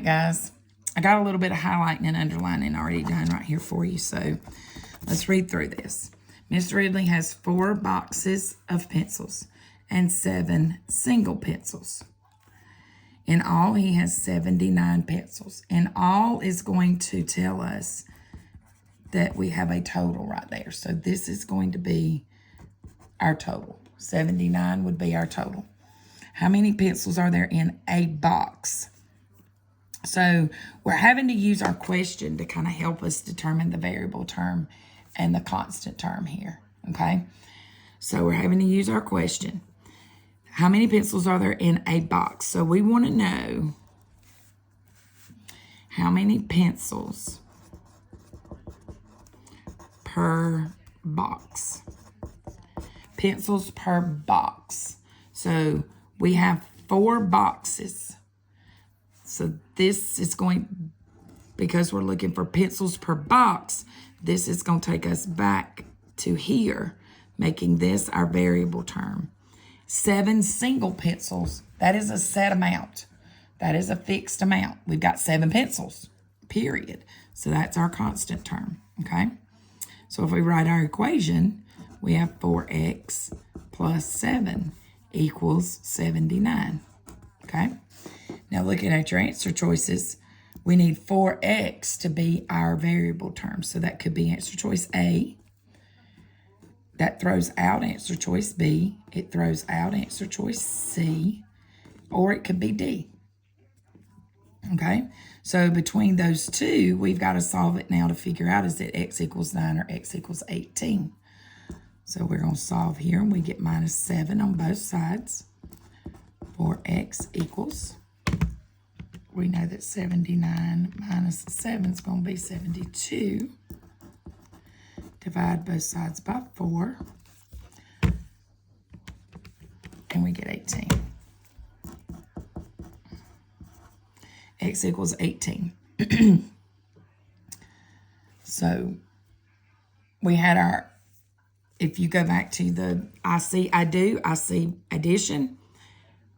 guys. I got a little bit of highlighting and underlining already done right here for you. So let's read through this. Mr. Ridley has 4 boxes of pencils and 7 single pencils. In all, he has 79 pencils. And all is going to tell us that we have a total right there. So this is going to be our total. 79 would be our total. How many pencils are there in a box? So we're having to use our question to kind of help us determine the variable term and the constant term here, okay? So we're having to use our question. How many pencils are there in a box? So we want to know how many pencils per box. Pencils per box. So we have 4 boxes. So this is going, because we're looking for pencils per box, this is going to take us back to here, making this our variable term. 7 single pencils, that is a set amount. That is a fixed amount. We've got 7 pencils, period. So that's our constant term, okay? So if we write our equation, we have 4x plus 7 equals 79, okay? Now looking at your answer choices, we need 4x to be our variable term. So that could be answer choice A. That throws out answer choice B. It throws out answer choice C. Or it could be D. Okay? So between those two, we've got to solve it now to figure out is it x equals 9 or x equals 18. So we're going to solve here, and we get minus 7 on both sides. 4x equals, we know that 79 minus 7 is going to be 72. Divide both sides by 4. And we get 18. X equals 18. So we had our, if you go back to the I see addition.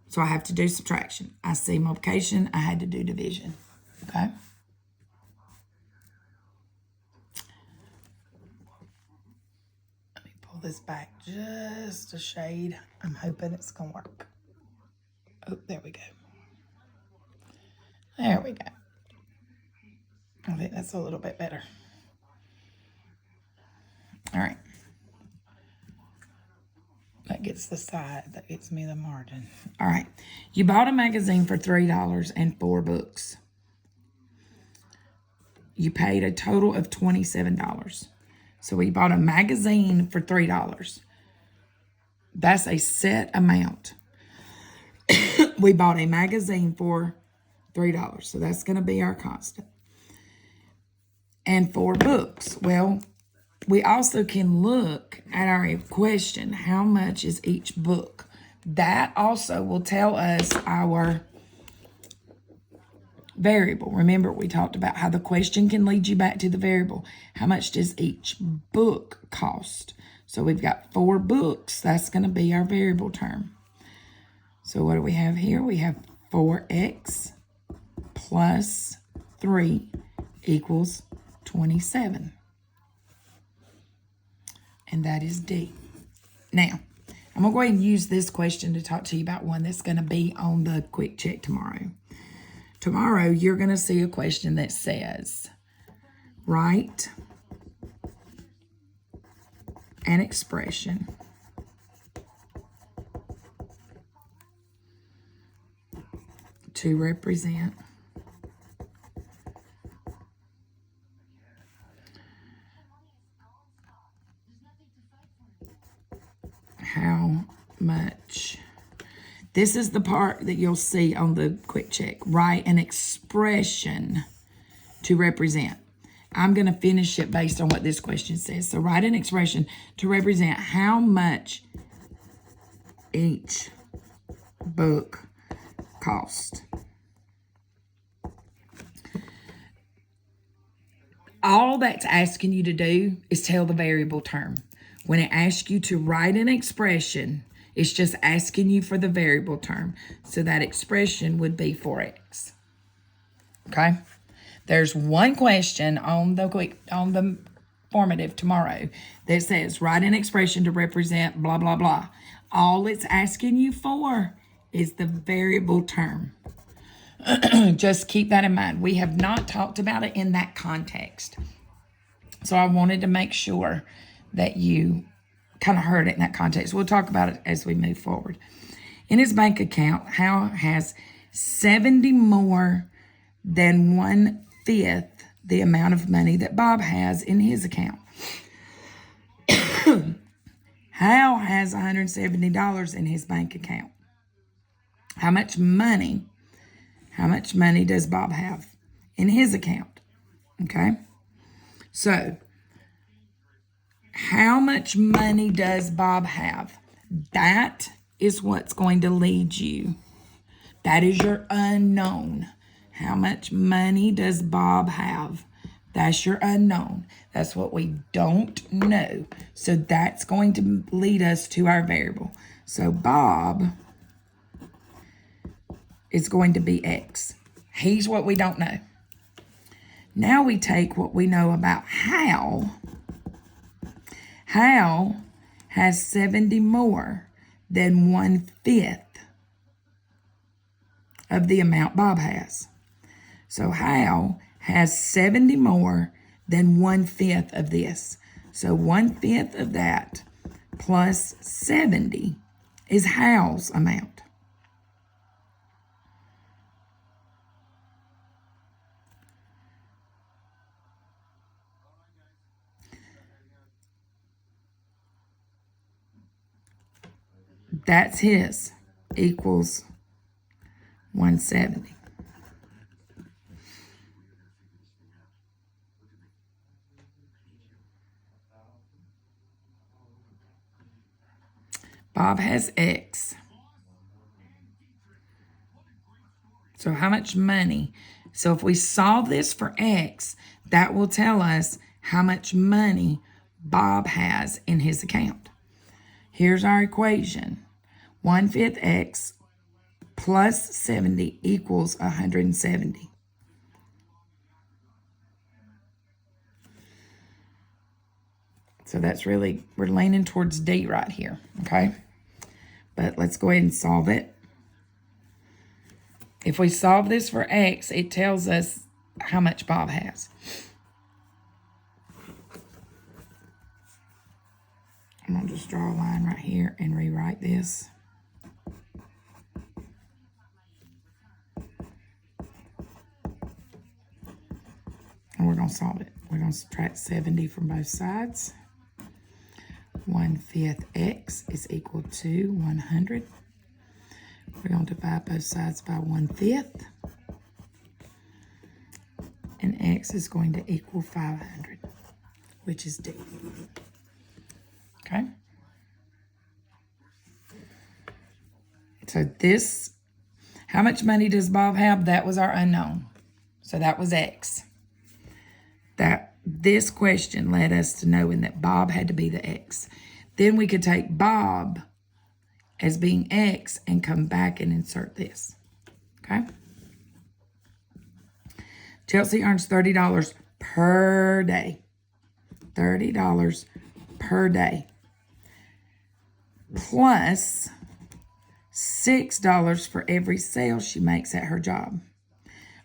So I have to do subtraction. I see multiplication. I had to do division. Okay. Let me pull this back just a shade. I'm hoping it's going to work. Oh, there we go. There we go. I think that's a little bit better. All right. That gets the side. That gets me the margin. All right. You bought a magazine for $3 and 4 books. You paid a total of $27. So we bought a magazine for $3. That's a set amount. We bought a magazine for $3. So that's going to be our constant. And 4 books. Well, we also can look at our question. How much is each book? That also will tell us our variable. Remember, we talked about how the question can lead you back to the variable. How much does each book cost? So we've got 4 books. That's going to be our variable term. So what do we have here? We have 4x plus 3 equals 27. And that is D. Now, I'm going to go ahead and use this question to talk to you about one that's going to be on the quick check tomorrow. Tomorrow, you're going to see a question that says, write an expression to represent how much. This is the part that you'll see on the quick check. Write an expression to represent. I'm going to finish it based on what this question says. So write an expression to represent how much each book cost. All that's asking you to do is tell the variable term. When it asks you to write an expression, it's just asking you for the variable term. So that expression would be 4x. Okay? There's one question on the formative tomorrow that says, write an expression to represent blah, blah, blah. All it's asking you for is the variable term. Just keep that in mind. We have not talked about it in that context. So I wanted to make sure that you kind of heard it in that context. We'll talk about it as we move forward. In his bank account, Hal has 70 more than 1/5 the amount of money that Bob has in his account. Hal has $170 in his bank account. How much money does Bob have in his account? Okay. So, how much money does Bob have? That is what's going to lead you. That is your unknown. How much money does Bob have? That's your unknown. That's what we don't know. So that's going to lead us to our variable. So Bob is going to be X. He's what we don't know. Now we take what we know about Hal. Hal has 70 more than 1/5 of the amount Bob has. So Hal has 70 more than 1/5 of this. So 1/5 of that plus 70 is Hal's amount. That's his, equals 170. Bob has X. So how much money? So if we solve this for X, that will tell us how much money Bob has in his account. Here's our equation. 1/5 X plus 70 equals 170. So that's really, we're leaning towards D right here, okay? But let's go ahead and solve it. If we solve this for X, it tells us how much Bob has. I'm going to just draw a line right here and rewrite this. And we're going to solve it. We're going to subtract 70 from both sides. 1/5 X is equal to 100. We're going to divide both sides by 1/5. And X is going to equal 500, which is D. Okay? So this, how much money does Bob have? That was our unknown. So that was X. This question led us to knowing that Bob had to be the X. Then we could take Bob as being X and come back and insert this. Okay? Chelsea earns $30 per day. $30 per day. Plus $6 for every sale she makes at her job.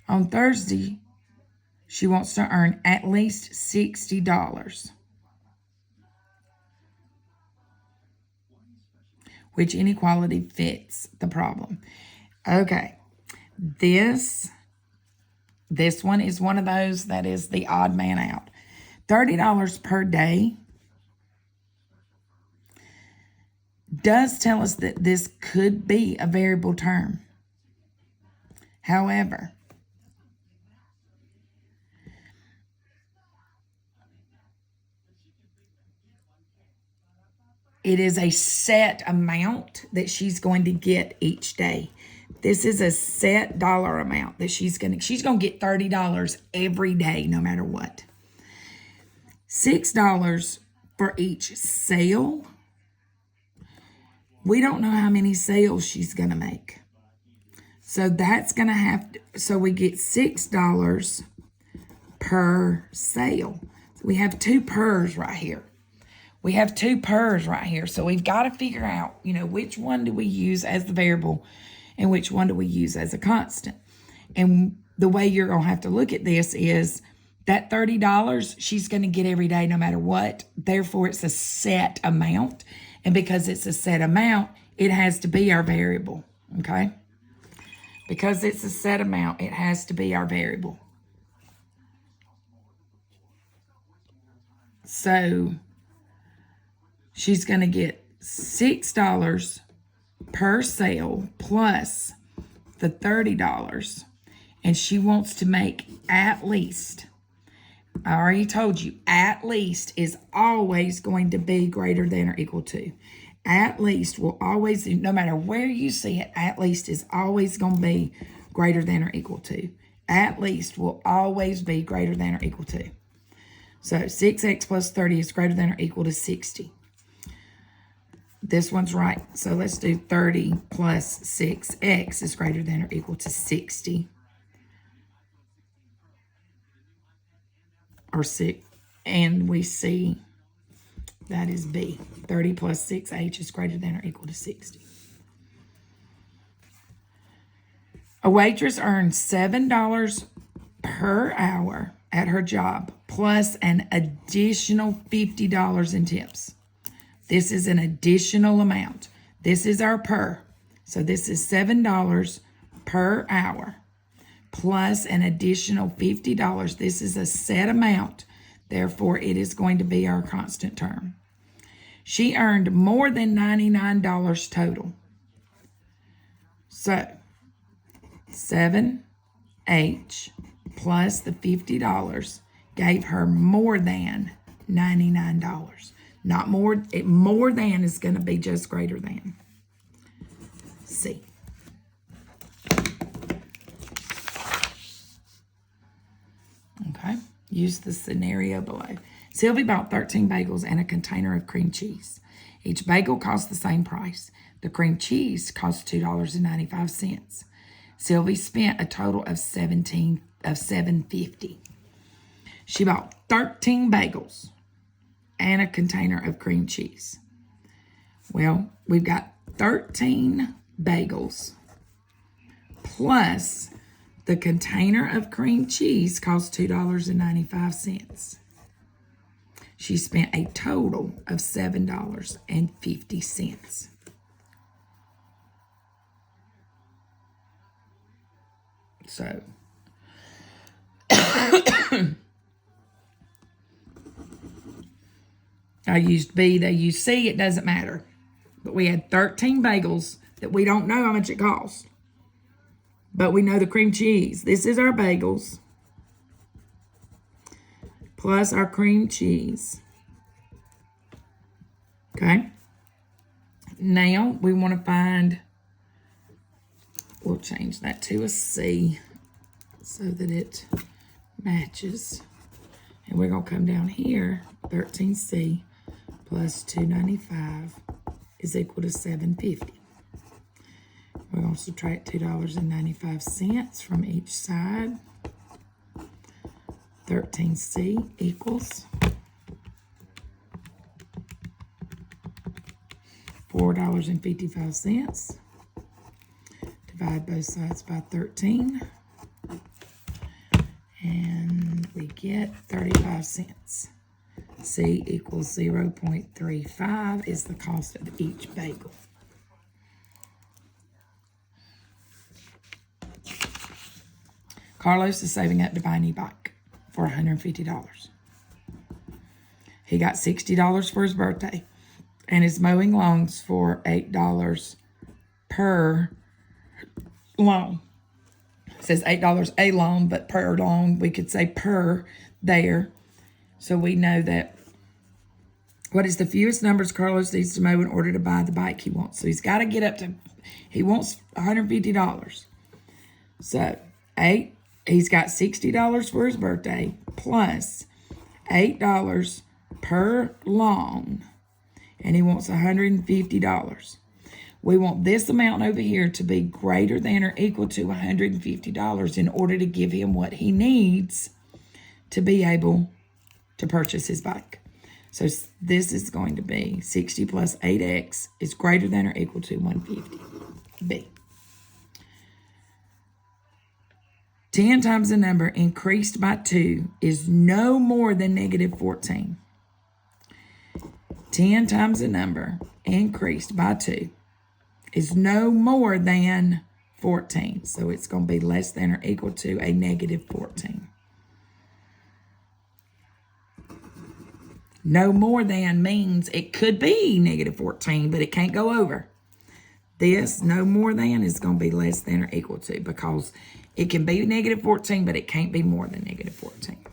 On Thursday, she wants to earn at least $60. Which inequality fits the problem? Okay. This one is one of those that is the odd man out. $30 per day does tell us that this could be a variable term. However, it is a set amount that she's going to get each day. This is a set dollar amount that she's going to get $30 every day, no matter what. $6 for each sale. We don't know how many sales she's going to make. So that's going to have to, so we get $6 per sale. So we have two pers right here. We have two pers right here. So we've got to figure out, which one do we use as the variable and which one do we use as a constant. And the way you're going to have to look at this is that $30 she's going to get every day no matter what. Therefore, it's a set amount. And because it's a set amount, it has to be our variable, okay? Because it's a set amount, it has to be our variable. So she's going to get $6 per sale plus the $30. And she wants to make at least, I already told you, at least is always going to be greater than or equal to. At least will always, no matter where you see it, at least is always going to be greater than or equal to. At least will always be greater than or equal to. So 6x plus 30 is greater than or equal to 60. This one's right. So let's do 30 plus 6x is greater than or equal to 60. Or 6. And we see that is B. 30 plus 6h is greater than or equal to 60. A waitress earns $7 per hour at her job, plus an additional $50 in tips. This is an additional amount. This is our per. So this is $7 per hour, plus an additional $50. This is a set amount. Therefore, it is going to be our constant term. She earned more than $99 total. So, 7h plus the $50 gave her more than $99. Not more, more than is going to be just greater than. C. Okay, use the scenario below. Sylvie bought 13 bagels and a container of cream cheese. Each bagel cost the same price. The cream cheese cost $2.95. Sylvie spent a total of $7.50. She bought 13 bagels and a container of cream cheese. Well, we've got 13 bagels plus the container of cream cheese cost $2.95. She spent a total of $7.50. So, I used B, they used C, it doesn't matter. But we had 13 bagels that we don't know how much it cost. But we know the cream cheese. This is our bagels plus our cream cheese. Okay. Now we want to find, we'll change that to a C so that it matches. And we're going to come down here, 13C plus 295 is equal to 750. We're going to subtract $2.95 from each side. 13C equals $4.55. Divide both sides by 13. And we get 35 cents. C equals 0.35 is the cost of each bagel. Carlos is saving up to buy a new bike for $150. He got $60 for his birthday and is mowing lawns for $8 per lawn. It says $8 a lawn, but per lawn, we could say per there. So we know that what is the fewest numbers Carlos needs to mow in order to buy the bike he wants. So he's got to get up to, he wants $150. So he's got $60 for his birthday plus $8 per lawn, and he wants $150. We want this amount over here to be greater than or equal to $150 in order to give him what he needs to be able to purchase his bike. So this is going to be 60 plus 8x is greater than or equal to 150. B. 10 times the number increased by 2 is no more than negative 14. 10 times the number increased by 2 is no more than 14. So it's going to be less than or equal to a negative 14. No more than means it could be negative 14, but it can't go over. This no more than is going to be less than or equal to, because it can be negative 14, but it can't be more than negative 14.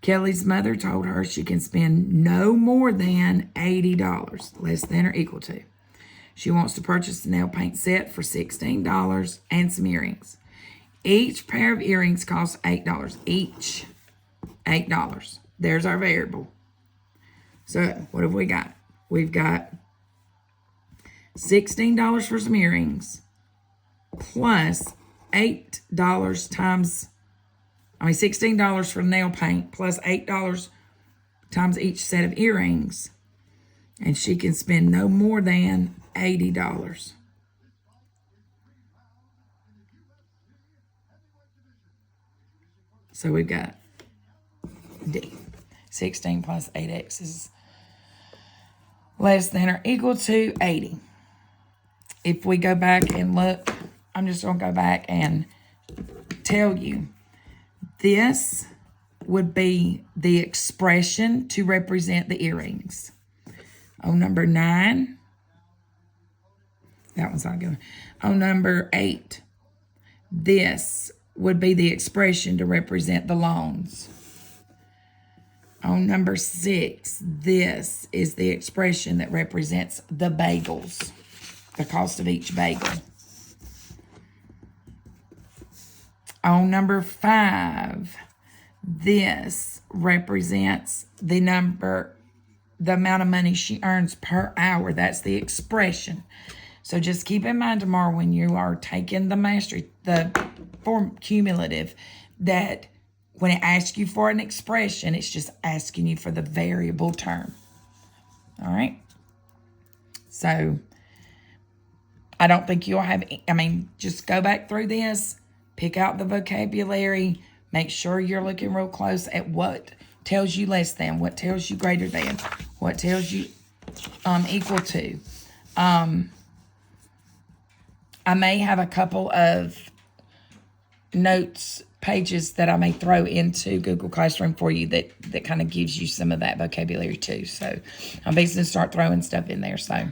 Kelly's mother told her she can spend no more than $80, less than or equal to. She wants to purchase a nail paint set for $16 and some earrings. Each pair of earrings costs $8. Each $8. There's our variable. So what have we got? We've got $16 for some earrings plus $8 times, $16 for nail paint plus $8 times each set of earrings. And she can spend no more than $80. So we've got D. 16 plus 8x is less than or equal to 80. If we go back and look, I'm just going to go back and tell you, this would be the expression to represent the earrings. On number 9, that one's not good. On number 8, this would be the expression to represent the loans. On number 6, this is the expression that represents the bagels, the cost of each bagel. On number 5, this represents the amount of money she earns per hour. That's the expression. So just keep in mind tomorrow when you are taking the mastery, the form cumulative, that when it asks you for an expression, it's just asking you for the variable term. All right? So I don't think you'll have, just go back through this, pick out the vocabulary, make sure you're looking real close at what tells you less than, what tells you greater than, what tells you equal to. I may have a couple of notes pages that I may throw into Google Classroom for you that kind of gives you some of that vocabulary too. So I'm basically start throwing stuff in there. So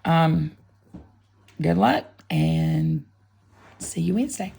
good luck and see you Wednesday.